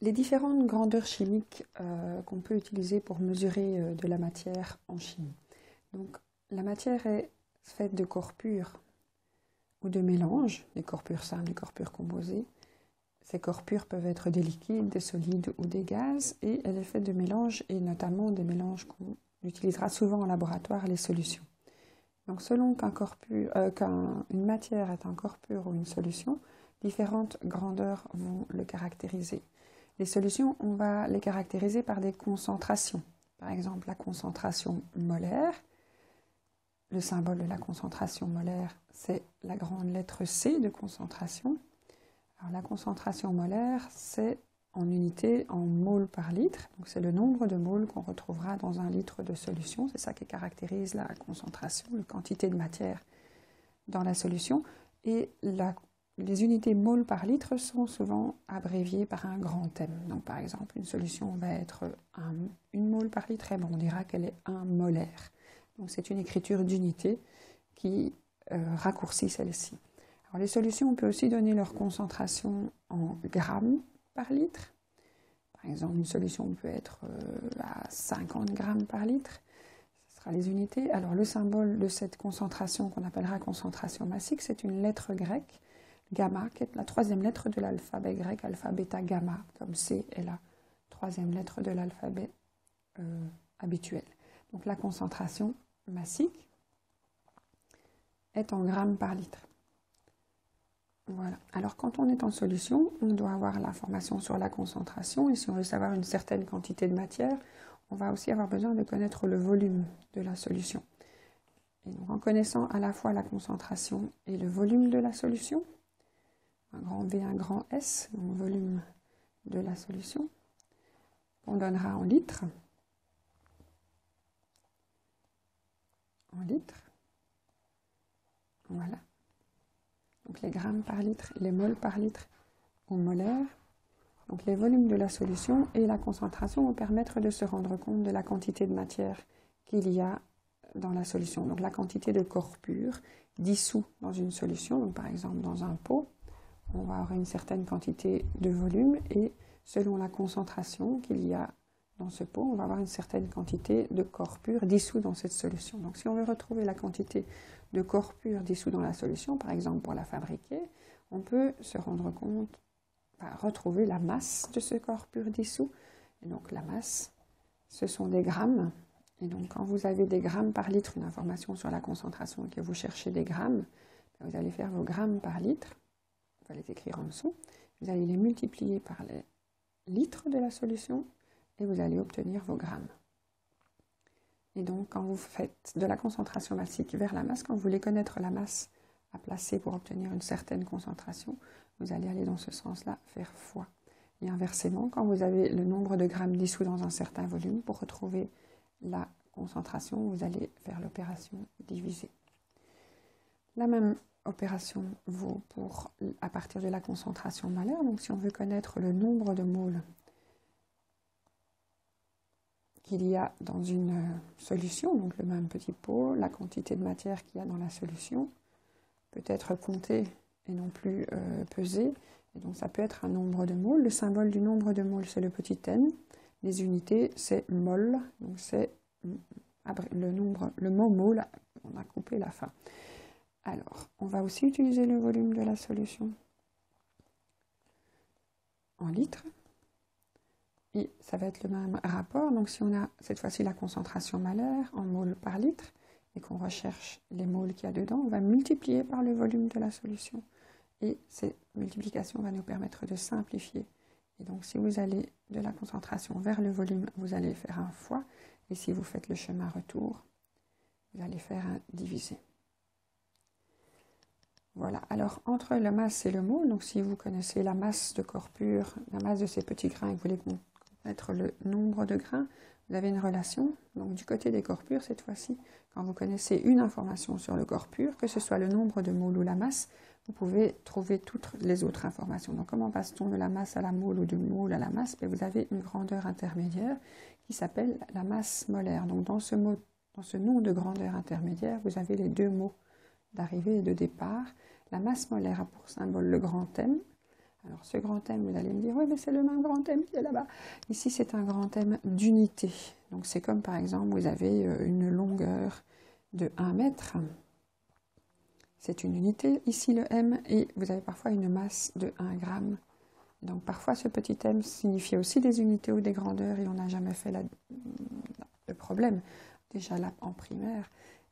Les différentes grandeurs chimiques qu'on peut utiliser pour mesurer de la matière en chimie. Donc, la matière est faite de corps purs ou de mélanges, des corps purs simples, des corps purs composés. Ces corps purs peuvent être des liquides, des solides ou des gaz, et elle est faite de mélanges, et notamment des mélanges qu'on utilisera souvent en laboratoire, les solutions. Donc, selon qu'une matière est un corps pur ou une solution, différentes grandeurs vont le caractériser. Les solutions, on va les caractériser par des concentrations. Par exemple, la concentration molaire. Le symbole de la concentration molaire, c'est la grande lettre C de concentration. Alors, la concentration molaire, c'est en unité, en moles par litre. Donc, c'est le nombre de moles qu'on retrouvera dans un litre de solution. C'est ça qui caractérise la concentration, la quantité de matière dans la solution. Et les unités moles par litre sont souvent abréviées par un grand M. Donc, par exemple, une solution va être une mole par litre, et on dira qu'elle est 1 molaire. Donc, c'est une écriture d'unité qui raccourcit celle-ci. Alors, les solutions, on peut aussi donner leur concentration en grammes par litre. Par exemple, une solution peut être à 50 grammes par litre. Ce sera les unités. Alors, le symbole de cette concentration, qu'on appellera concentration massique, c'est une lettre grecque, gamma, qui est la troisième lettre de l'alphabet grec, alpha, bêta, gamma, comme C est la troisième lettre de l'alphabet habituel. Donc, la concentration massique est en grammes par litre. Voilà. Alors, quand on est en solution, on doit avoir l'information sur la concentration. Et si on veut savoir une certaine quantité de matière, on va aussi avoir besoin de connaître le volume de la solution. Et donc, en connaissant à la fois la concentration et le volume de la solution, un grand V, un grand S, donc volume de la solution, on donnera en litres. En litres. Voilà. Donc les grammes par litre, les moles par litre ou molaire. Donc les volumes de la solution et la concentration vont permettre de se rendre compte de la quantité de matière qu'il y a dans la solution. Donc la quantité de corps purs dissous dans une solution, donc par exemple dans un pot, on va avoir une certaine quantité de volume et selon la concentration qu'il y a dans ce pot, on va avoir une certaine quantité de corps purs dissous dans cette solution. Donc si on veut retrouver la quantité de corps purs dissous dans la solution, par exemple pour la fabriquer, on peut se rendre compte, retrouver la masse de ce corps pur dissous. Et donc la masse, ce sont des grammes. Et donc quand vous avez des grammes par litre, une information sur la concentration et que vous cherchez des grammes, vous allez faire vos grammes par litre, vous allez les écrire en dessous, vous allez les multiplier par les litres de la solution et vous allez obtenir vos grammes. Et donc, quand vous faites de la concentration massique vers la masse, quand vous voulez connaître la masse à placer pour obtenir une certaine concentration, vous allez aller dans ce sens-là, faire fois. Et inversement, quand vous avez le nombre de grammes dissous dans un certain volume, pour retrouver la concentration, vous allez faire l'opération diviser. La même opération vaut à partir de la concentration molaire. Donc, si on veut connaître le nombre de moles qu'il y a dans une solution, donc le même petit pot, la quantité de matière qu'il y a dans la solution peut être comptée et non plus pesée. Et donc ça peut être un nombre de moles. Le symbole du nombre de moles, c'est le petit n. Les unités, c'est mol. Donc c'est le mot mole, on a coupé la fin. Alors, on va aussi utiliser le volume de la solution en litres. Et ça va être le même rapport. Donc, si on a cette fois-ci la concentration molaire en moles par litre et qu'on recherche les moles qu'il y a dedans, on va multiplier par le volume de la solution. Et cette multiplication va nous permettre de simplifier. Et donc, si vous allez de la concentration vers le volume, vous allez faire un fois. Et si vous faites le chemin retour, vous allez faire un divisé. Voilà, alors entre la masse et le mole, donc si vous connaissez la masse de corps pur, la masse de ces petits grains et que vous voulez connaître le nombre de grains, vous avez une relation. Donc du côté des corps purs, cette fois-ci, quand vous connaissez une information sur le corps pur, que ce soit le nombre de moles ou la masse, vous pouvez trouver toutes les autres informations. Donc comment passe-t-on de la masse à la mole ou du mole à la masse? Bien, vous avez une grandeur intermédiaire qui s'appelle la masse molaire. Donc dans ce nom de grandeur intermédiaire, vous avez les deux mots d'arrivée et de départ. La masse molaire a pour symbole le grand M, Alors ce grand thème, vous allez me dire, oui, mais c'est le même grand thème qui est là-bas. Ici, c'est un grand thème d'unité. Donc c'est comme par exemple, vous avez une longueur de 1 mètre. C'est une unité, ici le M, et vous avez parfois une masse de 1 gramme. Donc parfois ce petit M signifie aussi des unités ou des grandeurs, et on n'a jamais fait le problème, déjà là en primaire.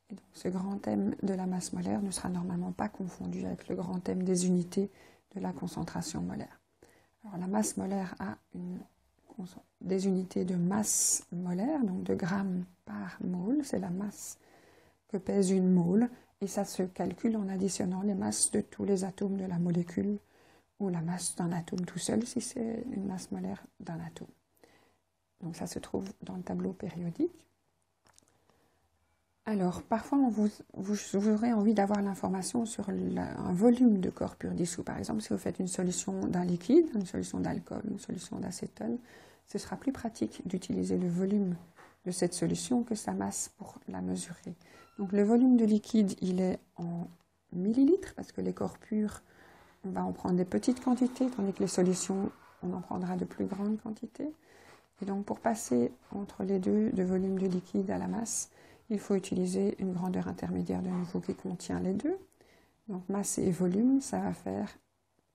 Et donc ce grand thème de la masse molaire ne sera normalement pas confondu avec le grand thème des unités de la concentration molaire. Alors la masse molaire a des unités de masse molaire, donc de grammes par mole, c'est la masse que pèse une mole, et ça se calcule en additionnant les masses de tous les atomes de la molécule, ou la masse d'un atome tout seul, si c'est une masse molaire d'un atome. Donc ça se trouve dans le tableau périodique. Alors, parfois, vous aurez envie d'avoir l'information sur un volume de corps pur dissous. Par exemple, si vous faites une solution d'un liquide, une solution d'alcool, une solution d'acétone, ce sera plus pratique d'utiliser le volume de cette solution que sa masse pour la mesurer. Donc, le volume de liquide, il est en millilitres, parce que les corps purs, on va en prendre des petites quantités, tandis que les solutions, on en prendra de plus grandes quantités. Et donc, pour passer entre les deux, de volume de liquide à la masse, il faut utiliser une grandeur intermédiaire de nouveau qui contient les deux. Donc masse et volume, ça va faire,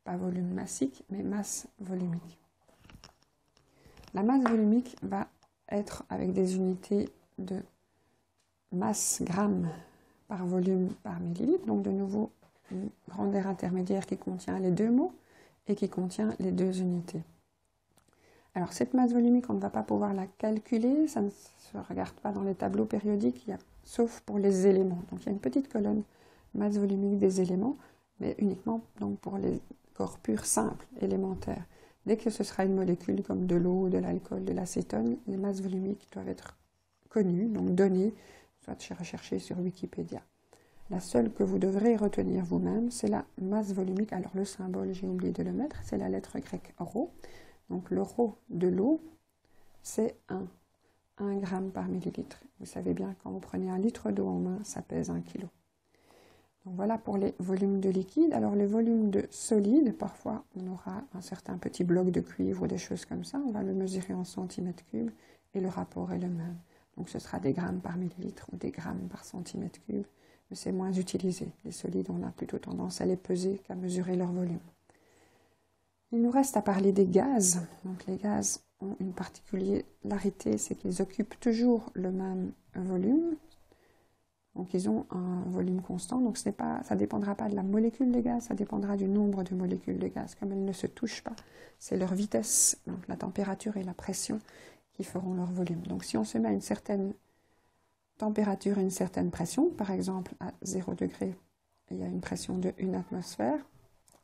pas volume massique, mais masse volumique. La masse volumique va être avec des unités de masse gramme par volume par millilitre. Donc de nouveau, une grandeur intermédiaire qui contient les deux mots et qui contient les deux unités. Alors cette masse volumique, on ne va pas pouvoir la calculer, ça ne se regarde pas dans les tableaux périodiques, sauf pour les éléments. Donc il y a une petite colonne masse volumique des éléments, mais uniquement donc, pour les corps purs simples, élémentaires. Dès que ce sera une molécule comme de l'eau, de l'alcool, de l'acétone, les masses volumiques doivent être connues, donc données, soit recherchées sur Wikipédia. La seule que vous devrez retenir vous-même, c'est la masse volumique. Alors le symbole, j'ai oublié de le mettre, c'est la lettre grecque ρ. Donc le ρ de l'eau, c'est 1 gramme par millilitre. Vous savez bien, quand vous prenez 1 litre d'eau en main, ça pèse 1 kilo. Donc voilà pour les volumes de liquide. Alors les volumes de solide, parfois on aura un certain petit bloc de cuivre ou des choses comme ça. On va le mesurer en centimètres cubes et le rapport est le même. Donc ce sera des grammes par millilitre ou des grammes par centimètre cube. Mais c'est moins utilisé. Les solides, on a plutôt tendance à les peser qu'à mesurer leur volume. Il nous reste à parler des gaz. Donc les gaz ont une particularité, c'est qu'ils occupent toujours le même volume. Donc ils ont un volume constant. Donc ça ne dépendra pas de la molécule de gaz, ça dépendra du nombre de molécules de gaz. Comme elles ne se touchent pas, c'est leur vitesse, donc la température et la pression qui feront leur volume. Donc si on se met à une certaine température et une certaine pression, par exemple à 0 degré, il y a une pression de 1 atmosphère,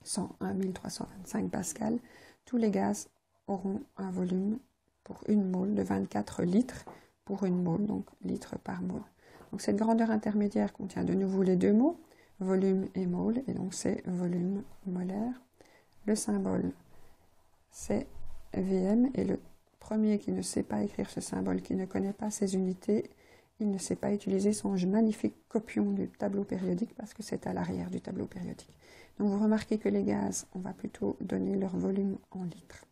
101 325 pascal, tous les gaz auront un volume pour une mole de 24 litres pour une mole, donc litres par mole. Donc cette grandeur intermédiaire contient de nouveau les deux mots, volume et mole, et donc c'est volume molaire. Le symbole, c'est Vm, et le premier qui ne sait pas écrire ce symbole, qui ne connaît pas ces unités, il ne sait pas utiliser son magnifique copion du tableau périodique parce que c'est à l'arrière du tableau périodique. Donc vous remarquez que les gaz, on va plutôt donner leur volume en litres,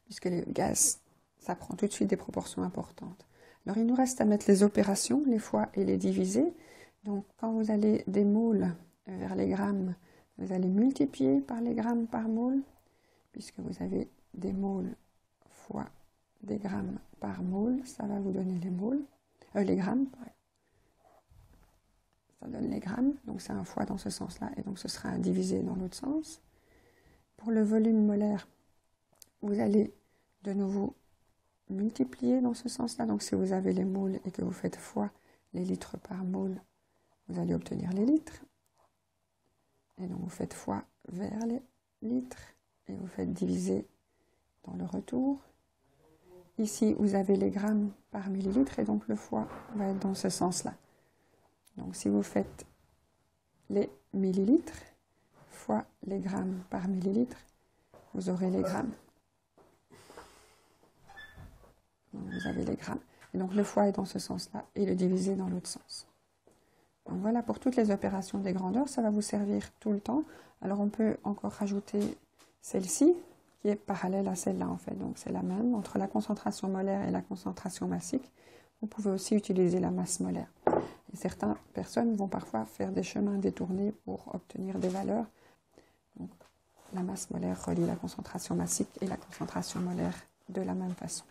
puisque les gaz, ça prend tout de suite des proportions importantes. Alors il nous reste à mettre les opérations, les fois et les diviser. Donc quand vous allez des moles vers les grammes, vous allez multiplier par les grammes par mole, puisque vous avez des moles fois des grammes par mole, ça va vous donner les grammes. Ça donne les grammes, donc c'est un fois dans ce sens-là, et donc ce sera un divisé dans l'autre sens. Pour le volume molaire, vous allez de nouveau multiplier dans ce sens-là. Donc si vous avez les moles et que vous faites fois les litres par mole, vous allez obtenir les litres. Et donc vous faites fois vers les litres et vous faites diviser dans le retour. Ici, vous avez les grammes par millilitre et donc le fois va être dans ce sens-là. Donc si vous faites les millilitres fois les grammes par millilitre, vous aurez les grammes. Donc vous avez les grammes. Et donc le fois est dans ce sens-là et le divisé dans l'autre sens. Donc voilà pour toutes les opérations des grandeurs, ça va vous servir tout le temps. Alors on peut encore rajouter celle-ci qui est parallèle à celle-là en fait. Donc c'est la même. Entre la concentration molaire et la concentration massique, vous pouvez aussi utiliser la masse molaire. Et certaines personnes vont parfois faire des chemins détournés pour obtenir des valeurs. Donc, la masse molaire relie la concentration massique et la concentration molaire de la même façon.